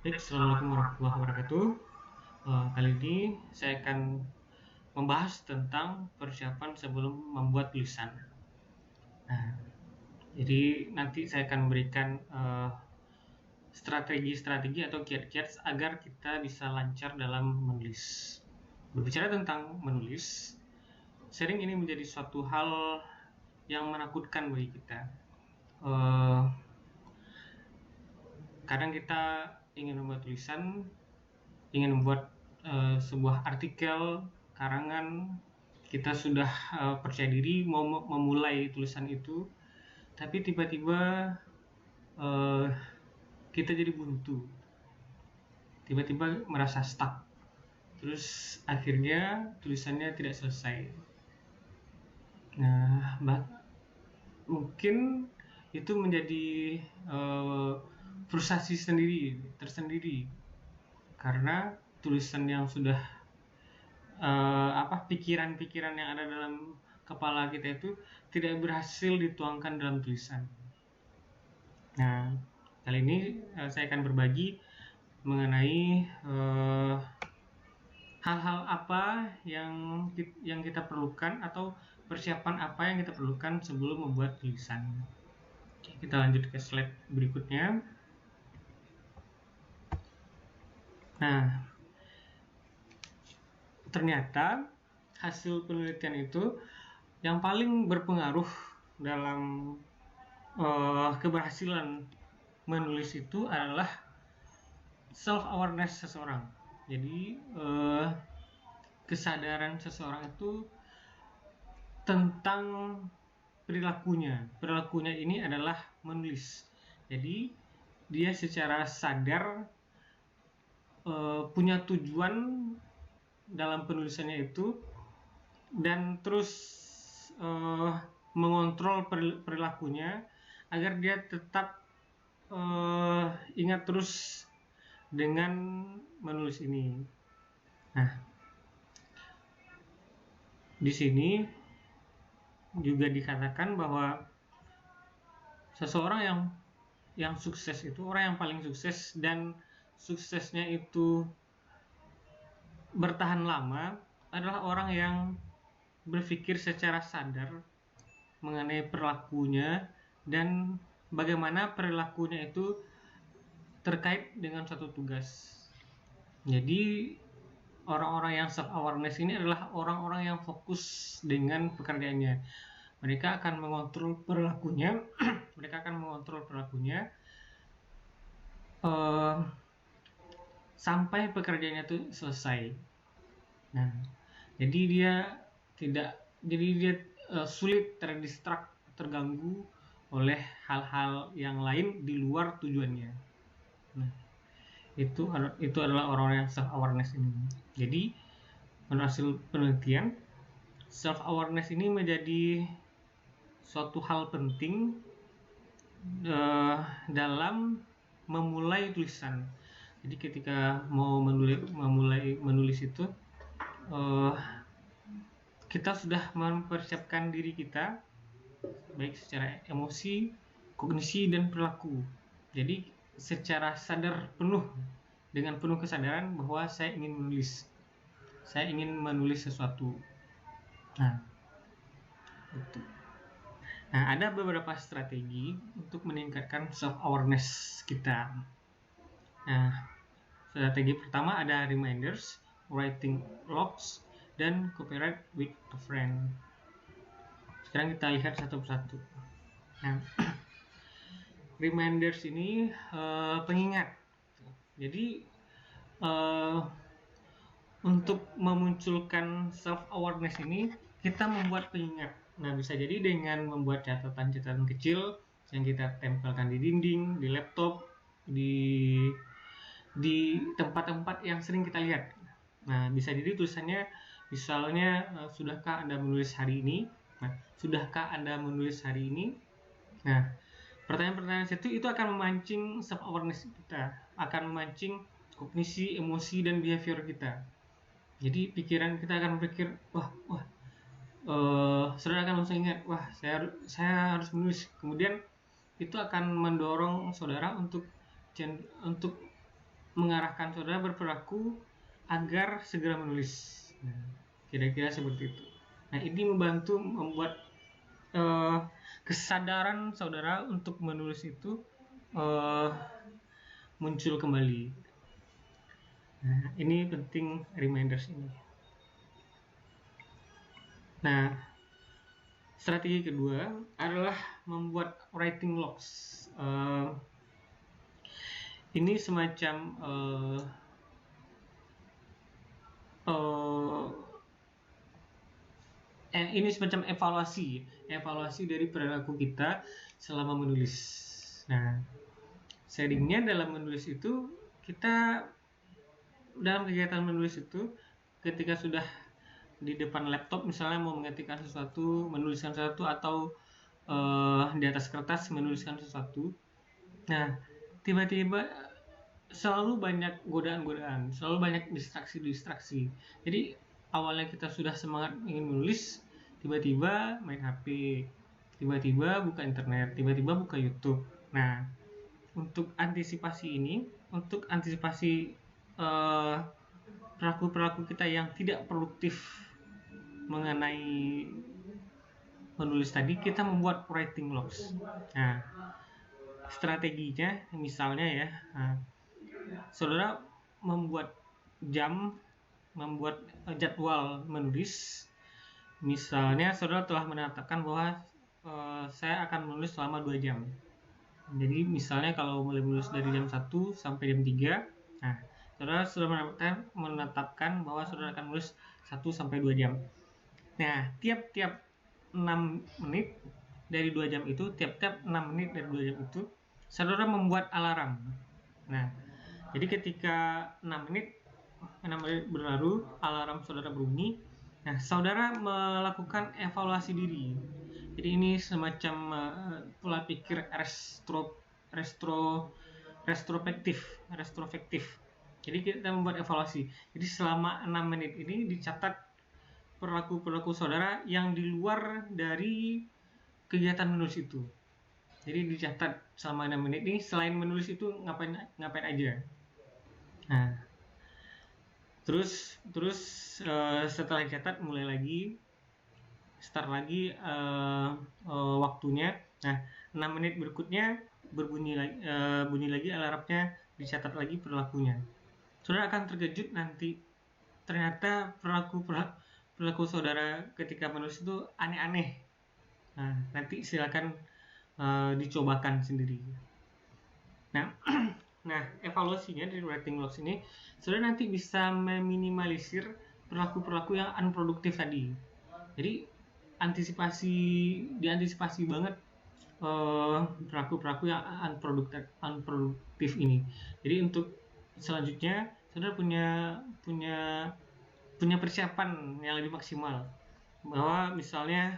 Baik, Assalamualaikum warahmatullahi wabarakatuh. Kali ini saya akan membahas tentang persiapan sebelum membuat tulisan. Nah, jadi nanti saya akan memberikan strategi-strategi atau kiat-kiat agar kita bisa lancar dalam menulis. Berbicara tentang menulis, sering ini menjadi suatu hal yang menakutkan bagi kita. Eh, Kadang kita ingin membuat tulisan, ingin membuat sebuah artikel, karangan, kita sudah percaya diri mau memulai tulisan itu, tapi tiba-tiba uh, kita jadi buntu, tiba-tiba merasa stuck, terus akhirnya tulisannya tidak selesai. Nah, mungkin itu menjadi frustasi tersendiri karena tulisan yang sudah pikiran-pikiran yang ada dalam kepala kita itu tidak berhasil dituangkan dalam tulisan. Nah, kali ini saya akan berbagi mengenai hal-hal apa yang kita perlukan atau persiapan apa yang kita perlukan sebelum membuat tulisan. Oke, kita lanjut ke slide berikutnya. Nah, ternyata hasil penelitian itu yang paling berpengaruh dalam keberhasilan menulis itu adalah self awareness seseorang. Jadi kesadaran seseorang itu tentang perilakunya ini adalah menulis. Jadi dia secara sadar punya tujuan dalam penulisannya itu dan terus mengontrol perilakunya agar dia tetap ingat terus dengan menulis ini. Nah, di sini juga dikatakan bahwa seseorang yang sukses itu orang yang paling sukses dan suksesnya itu bertahan lama adalah orang yang berpikir secara sadar mengenai perilakunya dan bagaimana perilakunya itu terkait dengan suatu tugas. Jadi orang-orang yang self awareness ini adalah orang-orang yang fokus dengan pekerjaannya. Mereka akan mengontrol perilakunya, sampai pekerjaannya itu selesai. Nah, jadi dia sulit terganggu oleh hal-hal yang lain di luar tujuannya. Nah, itu adalah orang-orang yang self awareness ini. Jadi menurut hasil penelitian, self awareness ini menjadi suatu hal penting dalam memulai tulisan. Jadi ketika mau memulai menulis itu kita sudah mempersiapkan diri kita baik secara emosi, kognisi dan perilaku. Jadi secara sadar dengan penuh kesadaran bahwa saya ingin menulis sesuatu. Nah, itu. Nah, ada beberapa strategi untuk meningkatkan self awareness kita. Nah, strategi pertama ada reminders, writing logs, dan copyright with a friend. Sekarang kita lihat satu persatu. Nah, reminders ini pengingat. Jadi untuk memunculkan self awareness ini kita membuat pengingat. Nah, bisa jadi dengan membuat catatan-catatan kecil yang kita tempelkan di dinding, di laptop, di tempat-tempat yang sering kita lihat. Nah, bisa jadi tulisannya misalnya sudahkah Anda menulis hari ini? Nah, sudahkah Anda menulis hari ini? Nah, pertanyaan-pertanyaan itu akan memancing self awareness kita, akan memancing kognisi, emosi dan behavior kita. Jadi pikiran kita akan berpikir, saudara akan langsung ingat, saya harus menulis. Kemudian itu akan mendorong saudara untuk mengarahkan saudara berperilaku agar segera menulis. Nah, kira-kira seperti itu. Nah, ini membantu membuat kesadaran saudara untuk menulis itu muncul kembali. Nah, ini penting reminders ini. Nah, strategi kedua adalah membuat writing logs. Ini semacam ini semacam evaluasi dari perilaku kita selama menulis. Nah, sharingnya dalam menulis itu, kita dalam kegiatan menulis itu, ketika sudah di depan laptop misalnya mau mengetikkan sesuatu, menuliskan sesuatu, atau di atas kertas menuliskan sesuatu, nah tiba-tiba selalu banyak godaan-godaan, selalu banyak distraksi. Jadi awalnya kita sudah semangat ingin menulis, tiba-tiba main HP, tiba-tiba buka internet, tiba-tiba buka YouTube. Nah, untuk antisipasi ini, untuk antisipasi perilaku-perilaku kita yang tidak produktif mengenai menulis tadi, kita membuat writing logs. Nah, strateginya misalnya ya, saudara membuat jadwal menulis. Misalnya saudara telah menetapkan bahwa saya akan menulis selama 2 jam. Jadi misalnya kalau mulai menulis dari jam 1 sampai jam 3, nah saudara sudah menetapkan bahwa saudara akan menulis 1 sampai 2 jam. Nah, tiap-tiap 6 menit dari 2 jam itu, tiap-tiap 6 menit dari 2 jam itu, saudara membuat alarm. Nah, jadi ketika 6 menit berlalu, alarm saudara berbunyi. Nah, saudara melakukan evaluasi diri. Jadi ini semacam pola pikir retrospektif. Jadi kita membuat evaluasi. Jadi selama 6 menit ini dicatat perilaku saudara yang di luar dari kegiatan menulis itu. Jadi dicatat selama 6 menit ini, selain menulis itu ngapain aja. Nah, terus setelah dicatat, mulai lagi, start lagi waktunya. Nah, 6 menit berikutnya bunyi lagi alarmnya, dicatat lagi perilakunya. Saudara akan terkejut nanti, ternyata perilaku saudara ketika menulis itu aneh-aneh. Nah, nanti silakan dicobakan sendiri. Nah, evaluasinya dari writing logs ini, saudara nanti bisa meminimalisir perilaku-perilaku yang unproduktif tadi. Jadi diantisipasi banget perilaku-perilaku yang unproduktif ini. Jadi untuk selanjutnya, saudara punya persiapan yang lebih maksimal, bahwa misalnya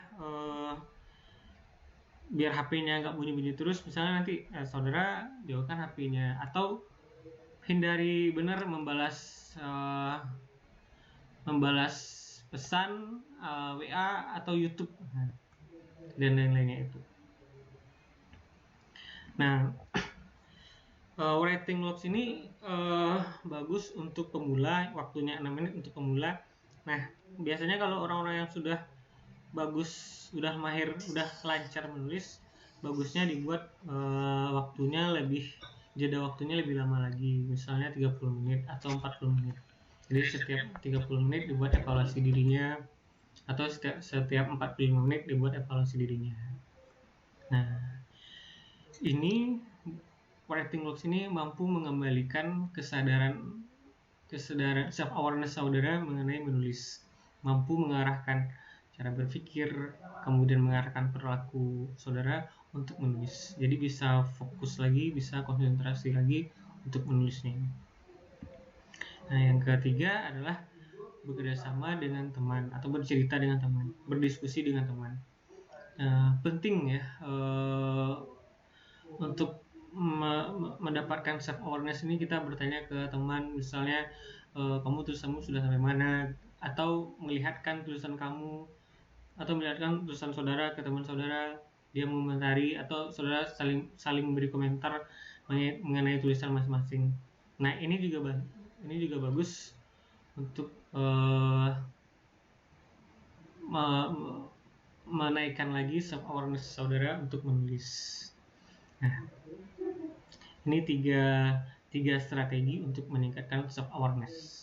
biar HP-nya nggak bunyi-bunyi terus, misalnya nanti saudara jauhkan HP-nya, atau hindari benar membalas pesan WA atau YouTube dan lain-lainnya itu. Nah, writing logs ini bagus untuk pemula, waktunya 6 menit untuk pemula. Nah, biasanya kalau orang-orang yang sudah bagus, udah mahir, udah lancar menulis, bagusnya dibuat jeda waktunya lebih lama lagi, misalnya 30 menit atau 40 menit. Jadi setiap 30 menit dibuat evaluasi dirinya, atau setiap 45 menit dibuat evaluasi dirinya. Nah, ini writing logs ini mampu mengembalikan kesadaran self awareness saudara mengenai menulis, mampu mengarahkan cara berpikir, kemudian mengarahkan perilaku saudara untuk menulis. Jadi bisa fokus lagi, bisa konsentrasi lagi untuk menulisnya. Nah, yang ketiga adalah bekerjasama dengan teman atau bercerita dengan teman, berdiskusi dengan teman. Penting ya untuk mendapatkan self awareness ini, kita bertanya ke teman, misalnya kamu tulisanmu sudah sampai mana, atau melihatkan tulisan kamu, atau melihatkan tulisan saudara ke teman saudara, dia mengomentari, atau saudara saling memberi komentar mengenai tulisan masing-masing. Nah, ini juga bagus untuk menaikkan lagi self awareness saudara untuk menulis. Nah, ini tiga strategi untuk meningkatkan self awareness.